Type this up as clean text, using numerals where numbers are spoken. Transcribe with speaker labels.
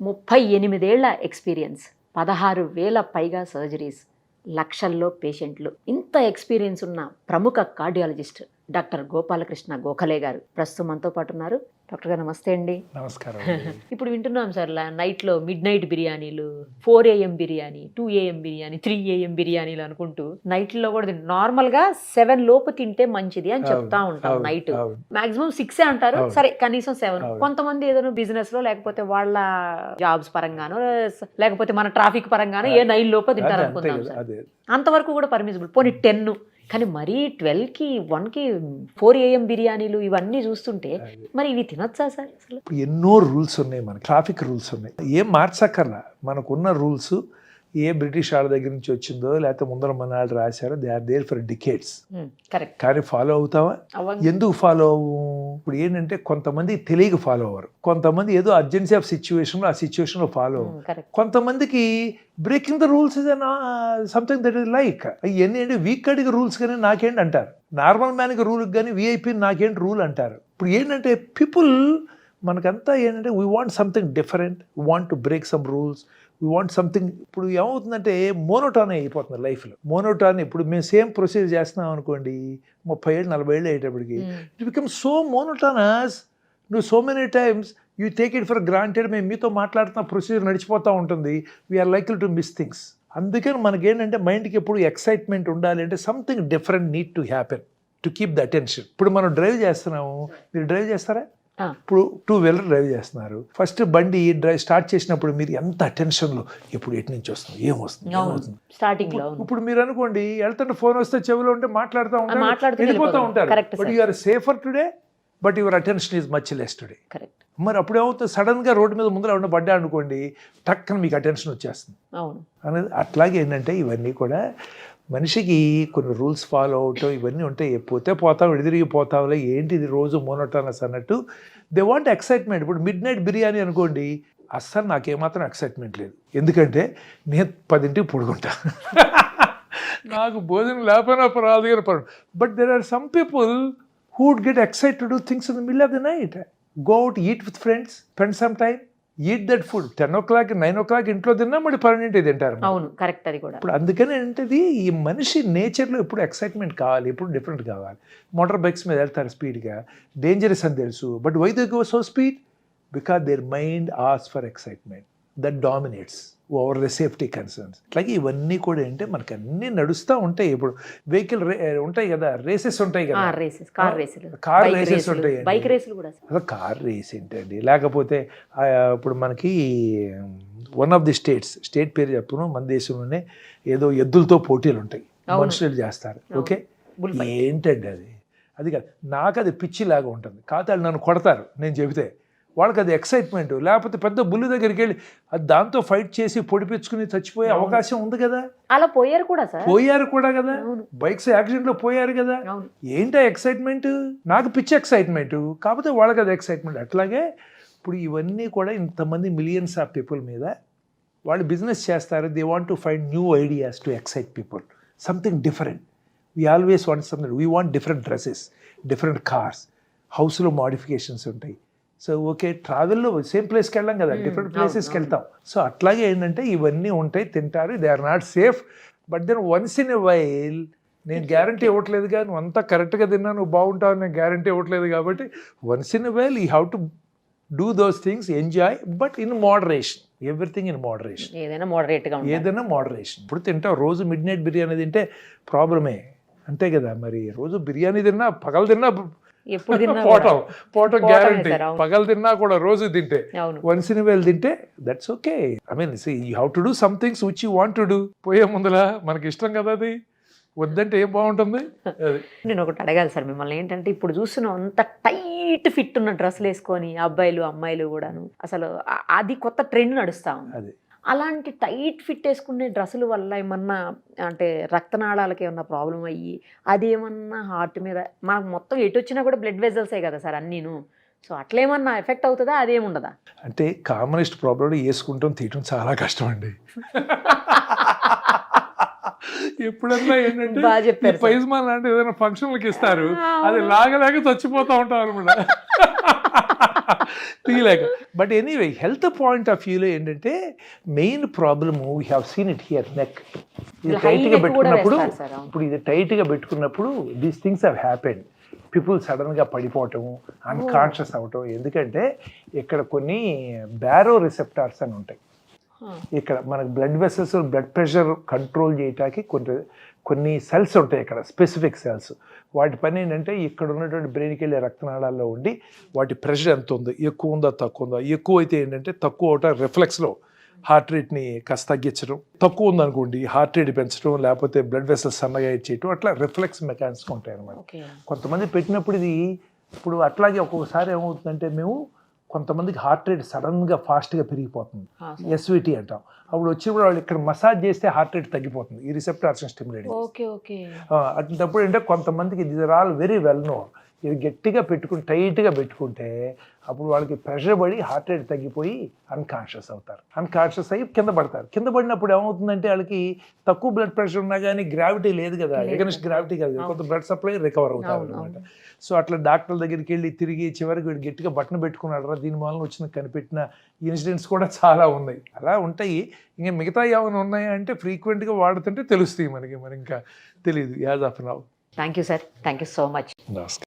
Speaker 1: 38 ఏళ్ల ఎక్స్పీరియన్స్, 16,000 పైగా సర్జరీస్, లక్షల్లో పేషెంట్లు. ఇంత ఎక్స్పీరియన్స్ ఉన్న ప్రముఖ కార్డియాలజిస్ట్ డాక్టర్ గోపాలకృష్ణ గోఖలే గారు ప్రస్తుతం మనతో పాటు ఉన్నారు. డాక్టర్ గారు నమస్తే అండి.
Speaker 2: నమస్కారం.
Speaker 1: ఇప్పుడు వింటున్నాం సార్, నైట్లో మిడ్ నైట్ బిర్యానీలు, 4 AM biryani, 2 AM biryani, 3 AM బిర్యానీలు అనుకుంటూ నైట్లో కూడా నార్మల్గా 7 లోపు తింటే మంచిది అని చెప్తా ఉంటాం. నైట్ మాక్సిమం 6 అంటారు, సరే కనీసం 7. కొంతమంది ఏదైనా బిజినెస్ లో లేకపోతే వాళ్ళ జాబ్స్ పరంగానో లేకపోతే మన ట్రాఫిక్ పరంగానో 9 లోపు తింటారు అనుకుందాం సార్. అంతవరకు కూడా పర్మిసిబుల్. పోనీ 10. కానీ మరీ 12కి 1కి 4 AM బిర్యానీలు ఇవన్నీ చూస్తుంటే మరి ఇవి తినొచ్చా సార్? అసలు
Speaker 2: ఎన్నో రూల్స్ ఉన్నాయి, మనకి ట్రాఫిక్ రూల్స్ ఉన్నాయి. ఏం మార్చక్కర్లా, మనకున్న రూల్స్ ఏ బ్రిటిష్ వాళ్ళ దగ్గర నుంచి వచ్చిందో లేకపోతే ముందర మన వాళ్ళు రాశారో, they are their predicates.
Speaker 1: Correct.
Speaker 2: కానీ ఫాలో అవుతావా? ఎందుకు ఫాలో అవ్వు? ఇప్పుడు ఏంటంటే కొంతమంది తెలియక ఫాలో అవ్వరు, కొంతమంది ఏదో అర్జెన్సీ ఆఫ్ సిచ్యువేషన్, ఆ సిచ్యువేషన్ లో ఫాలో అవ్వరు. కొంతమందికి breaking the rules is something that is like ఇవన్నీ ఏంటి వీక్ అడిగి రూల్స్ కానీ నాకేంటి అంటారు, నార్మల్ మ్యాన్కి రూల్ కానీ విఐపి నాకేంటి రూల్ అంటారు. ఇప్పుడు ఏంటంటే పీపుల్ మనకంతా ఏంటంటే we want something different, we want to break some rules, we want something. ఇప్పుడు ఏమవుతుందంటే మోనోటాన్ అయిపోతుంది లైఫ్లో. మోనోటాన్ ఇప్పుడు మేము సేమ్ ప్రొసీజర్ చేస్తున్నాం అనుకోండి, 30 ఏళ్ళు 40 ఏళ్ళు అయ్యేటప్పటికి ఇట్ బికమ్ సో మోనోటానస్. నువ్వు so many times you take it for granted. మేము మీతో మాట్లాడుతున్న ప్రొసీజర్ నడిచిపోతూ ఉంటుంది, we are likely to miss things. అందుకని మనకేంటంటే మైండ్కి ఎప్పుడు ఎక్సైట్మెంట్ ఉండాలి అంటే something different need to happen to keep the attention. ఇప్పుడు మనం డ్రైవ్ చేస్తున్నాము, మీరు డ్రైవ్ చేస్తారా? ఇప్పుడు 2 వీలర్ డ్రైవ్ చేస్తున్నారు. ఫస్ట్ బండి డ్రైవ్ స్టార్ట్ చేసినప్పుడు మీరు ఎంత అటెన్షన్లో ఎప్పుడు ఎటు నుంచి వస్తుంది, ఏమవుతుంది స్టార్టింగ్ లో. ఇప్పుడు మీరు అనుకోండి వెళ్తుంటే ఫోన్ వస్తే చెవిలో ఉంటే మాట్లాడుతూ ఉంటారు, వెళ్ళిపోతూ ఉంటారు. But you are safer today, but your attention is much less today. మరి అప్పుడు ఏమవుతుంది, సడన్ గా రోడ్డు మీద ముందర ఉన్న పడ్డా అనుకోండి, టక్కన మీకు అటెన్షన్ వచ్చేస్తుంది అనేది. అట్లాగే ఏంటంటే ఇవన్నీ కూడా మనిషికి కొన్ని రూల్స్ ఫాలో అవటం ఇవన్నీ ఉంటాయి. పోతే పోతాం, ఎడిదిరిగి పోతాంలే, ఏంటి ఇది రోజు మోనోటానస్ అన్నట్టు. They want excitement. ఇప్పుడు మిడ్ నైట్ బిర్యానీ అనుకోండి, అస్సలు నాకేమాత్రం ఎక్సైట్మెంట్ లేదు. ఎందుకంటే నేను 10ంటికి పడుకుంటా, నాకు భోజనం లేకపోయినా పర్వాలేదు. But there are some people who would get excited to do things in the middle of the night. Go out, eat with friends, spend some time, eat that food. 10 o'clock, 9 o'clock ఇంట్లో తిన్నా మళ్ళీ 12 తింటారు.
Speaker 1: అవును, correct. అది కూడా
Speaker 2: ఇప్పుడు అందుకని ఏంటది, ఈ మనిషి నేచర్లో ఎప్పుడు ఎక్సైట్మెంట్ కావాలి, ఎప్పుడు డిఫరెంట్ కావాలి. మోటార్ బైక్స్ మీద వెళ్తారు స్పీడ్గా, డేంజరస్ అని తెలుసు. But why they go so speed? Because their mind asks for excitement that dominates over the safety concerns. అట్లాగే ఇవన్నీ కూడా ఏంటంటే మనకి అన్నీ నడుస్తూ ఉంటాయి. ఇప్పుడు వెహికల్ ఉంటాయి కదా, రేసెస్ ఉంటాయి కదా, కార్ రేసెస్ ఉంటాయి,
Speaker 1: బైక్ రేసులు కూడా.
Speaker 2: అసలు కార్ రేస్ ఏంటండి? లేకపోతే ఇప్పుడు మనకి వన్ ఆఫ్ ది స్టేట్ పేరు చెప్పును, మన దేశంలోనే ఏదో ఎద్దులతో పోటీలు ఉంటాయి, మనుషులు చేస్తారు. ఓకే, ఏంటండి అది కాదు, నాకు అది పిచ్చిలాగా ఉంటుంది. కాకపోతే వాళ్ళు నన్ను కొడతారు నేను చెబితే, వాళ్ళకి అది ఎక్సైట్మెంట్. లేకపోతే పెద్ద బుల్లి దగ్గరికి వెళ్ళి అది దాంతో ఫైట్ చేసి పొడిపించుకుని చచ్చిపోయే అవకాశం ఉంది కదా.
Speaker 1: అలా పోయారు కూడా కదా,
Speaker 2: బైక్స్ యాక్సిడెంట్ లో పోయారు కదా. ఏంటా ఎక్సైట్మెంట్? నాకు పిచ్చి ఎక్సైట్మెంట్, కాకపోతే వాళ్ళకి అది ఎక్సైట్మెంట్. అట్లాగే ఇప్పుడు ఇవన్నీ కూడా ఇంతమంది మిలియన్స్ ఆఫ్ పీపుల్ మీద వాళ్ళు బిజినెస్ చేస్తారు. They want to find new ideas to excite people, something different. We always want something. We want different dresses, different cars, హౌస్లో మోడిఫికేషన్స్ ఉంటాయి. సో ఓకే, ట్రావెల్లో సేమ్ ప్లేస్కి వెళ్ళాం కదా, డిఫరెంట్ ప్లేసెస్కి వెళ్తాం. సో అట్లాగే ఏంటంటే ఇవన్నీ ఉంటాయి, తింటారు. They are not safe. But then once in a while, నేను గ్యారంటీ ఇవ్వట్లేదు కానీ నువ్వు అంతా కరెక్ట్గా తిన్నా నువ్వు బాగుంటావు, నేను గ్యారంటీ ఇవ్వట్లేదు. కాబట్టి once in a while you have to do those things, enjoy, but in moderation. Everything in moderation. ఏదైనా మోడరేషన్. ఇప్పుడు తింటావు, రోజు మిడ్ నైట్ బిర్యానీ తింటే ప్రాబ్లమే, అంతే కదా. మరి రోజు బిర్యానీ తిన్నా, పగలు తిన్నా పోవటం గ్యారంటీ. పగలు తిన్నా కూడా రోజు తింటే, వన్స్ ఇన్ వైల్ తింటే that's okay. I mean you have to do some things which you want to do. పోయే ముందర మనకి ఇష్టం కదా, అది వద్దంటే ఏం బాగుంటుంది.
Speaker 1: నేను ఒకటి అడగాలి సార్ మిమ్మల్ని, ఏంటంటే ఇప్పుడు చూస్తున్నాం అంత టైట్ ఫిట్ ఉన్న డ్రెస్సులు వేసుకొని అబ్బాయిలు అమ్మాయిలు కూడాను, అసలు అది కొత్త ట్రెండ్ నడుస్తా ఉంది. అలాంటి టైట్ ఫిట్ వేసుకునే డ్రెస్సుల వల్ల ఏమన్నా అంటే రక్తనాళాలకి ఏమన్నా ప్రాబ్లం అయ్యి అదేమన్నా హార్ట్ మీద, మనకు మొత్తం ఎటు వచ్చినా కూడా బ్లడ్ వెజల్సే కదా సార్ అన్నీను. సో అట్లేమన్నా ఎఫెక్ట్ అవుతుందా, అదేముండదా?
Speaker 2: అంటే కామనెస్ట్ ప్రాబ్లం వేసుకుంటాం, తీయటం చాలా కష్టం అండి. ఎప్పుడన్నా ఏంటంటే పైజ్మాన్ లాంటి ఏదైనా ఫంక్షన్లకి ఇస్తారు, అది లాగలేక చచ్చిపోతూ ఉంటాం అనమాట. తీయలేక. But anyway health point of వ్యూలో ఏంటంటే main problem we have seen it here neck. ఇది
Speaker 1: High
Speaker 2: టైట్గా
Speaker 1: neck కూడా
Speaker 2: పెట్టుకున్నప్పుడు
Speaker 1: వేస్తారు సార్, అవును.
Speaker 2: ఇప్పుడు ఇది టైట్గా పెట్టుకున్నప్పుడు these things have happened. People సడన్గా పడిపోవటము, అన్కాన్షియస్ అవటం. ఎందుకంటే ఇక్కడ కొన్ని బ్యారో రిసెప్టార్స్ అని ఉంటాయి. ఇక్కడ మనకు blood vessels blood pressure control చేయటానికి కొన్ని సెల్స్ ఉంటాయి ఇక్కడ, స్పెసిఫిక్ సెల్స్. వాటి పని ఏంటంటే ఇక్కడ ఉన్నటువంటి బ్రెయిన్కి వెళ్ళే రక్తనాళాల్లో ఉండి వాటి ప్రెషర్ ఎంత ఉందో, ఎక్కువ ఉందా తక్కువ ఉందా. ఎక్కువ అయితే ఏంటంటే తక్కువ అవటం రిఫ్లెక్స్లో హార్ట్ రేట్ని కాస్త తగ్గించడం, తక్కువ ఉందనుకోండి హార్ట్ రేట్ పెంచడం, లేకపోతే బ్లడ్ వెసల్స్ సన్నగా చేయటం, అట్లా రిఫ్లెక్స్ మెకానిజం ఉంటాయి అన్నమాట. కొంతమంది పెట్టినప్పుడు ఇది ఇప్పుడు అట్లాగే ఒక్కొక్కసారి ఏమవుతుందంటే మేము కొంతమందికి హార్ట్ రేట్ సడన్గా ఫాస్ట్గా పెరిగిపోతుంది, ఎస్విటీ అంటాం. అప్పుడు వచ్చినప్పుడు వాళ్ళు ఇక్కడ మసాజ్ చేస్తే హార్ట్ రేట్ తగ్గిపోతుంది, ఈ రిసెప్టార్స్ని స్టిమ్యులేట్. అట్లాంటప్పుడు ఏంటంటే కొంతమందికి these are all very well known. ఇది గట్టిగా పెట్టుకుని టైట్గా పెట్టుకుంటే అప్పుడు వాళ్ళకి ప్రెషర్ పడి హార్ట్ రేట్ తగ్గిపోయి అన్కాన్షియస్ అవుతారు. అన్కాన్షియస్ అయ్యి కింద పడతారు. కింద పడినప్పుడు ఏమవుతుందంటే వాళ్ళకి తక్కువ బ్లడ్ ప్రెషర్ ఉన్నా కానీ గ్రావిటీ లేదు కదా, ఎగనెస్ట్ గ్రావిటీ కాదు, కొంత బ్లడ్ సప్లై రికవర్ అవుతారు అనమాట. సో అట్లా డాక్టర్ దగ్గరికి వెళ్ళి తిరిగి చివరికి వీడు గట్టిగా బట్టను పెట్టుకున్నాడు, దీని మూలన వచ్చిన కనిపెట్టిన ఇన్సిడెంట్స్ కూడా చాలా ఉన్నాయి. అలా ఉంటాయి. ఇంకా మిగతా ఏమైనా ఉన్నాయా అంటే ఫ్రీక్వెంట్గా వాడుతుంటే తెలుస్తాయి మనకి, మరి ఇంకా తెలియదు as of now.
Speaker 1: Thank you sir, thank you so much.
Speaker 2: నమస్కారం.